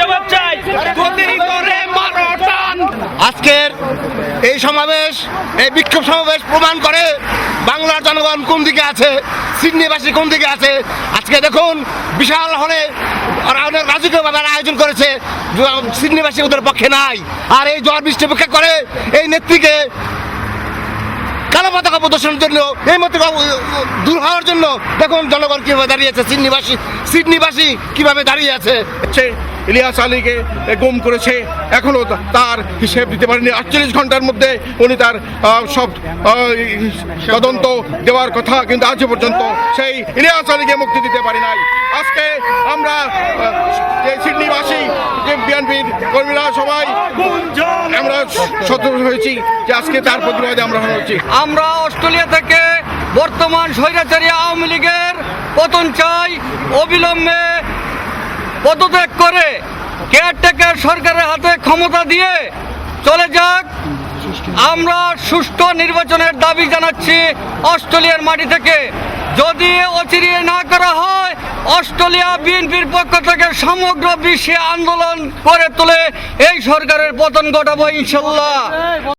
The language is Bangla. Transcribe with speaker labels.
Speaker 1: জবাব চাই।
Speaker 2: আজকের এই সমাবেশ, এই বিক্ষোভ সমাবেশ প্রমাণ করে বাংলার জনগণ কোন দিকে আছে, সিডনিবাসী কোন দিকে আছে। আজকে দেখুন বিশাল হলে অনেক রাজকীয়ভাবে আয়োজন করেছে, সিডনিবাসী ওদের পক্ষে নাই। আর এই ঝড় বৃষ্টি উপেক্ষা করে এই নেত্রীকে কালো পতাকা প্রদর্শনের জন্য, এই মতো দূর হওয়ার জন্য দেখুন জনগণ কিভাবে দাঁড়িয়েছে, সিডনিবাসী কিভাবে দাঁড়িয়ে আছে।
Speaker 3: ইলিয়াস আলীকে গুম করেছে, এখনো তার হিসেব দিতে পারেনি। 48 ঘন্টার মধ্যে উনি তার সব তদন্ত দেওয়ার কথা, কিন্তু আজ পর্যন্ত সেই ইলিয়াস আলীকে মুক্তি দিতে পারি নাই। আজকে আমরা সিডনিবাসী বিএনপির কর্মীরা সবাই আমরা সতর্ক হয়েছি যে আজকে তার প্রতিবাদে আমরা হয়েছি।
Speaker 4: আমরা অস্ট্রেলিয়া থেকে বর্তমান স্বৈরাচারী আওয়ামী লীগের পতন চাই, অবিলম্বে পদত্যাগ করে কেয়ারটেকার সরকারের হাতে ক্ষমতা দিয়ে চলে যাক। আমরা সুষ্ঠু নির্বাচনের দাবি জানাচ্ছি অস্ট্রেলিয়ার মাটি থেকে। যদি অচিরে না করা হয়, অস্ট্রেলিয়া বিএনপির পক্ষ থেকে সমগ্র বিশ্বে আন্দোলন করে তুলে এই সরকারের পতন ঘটাবো ইনশাল্লাহ।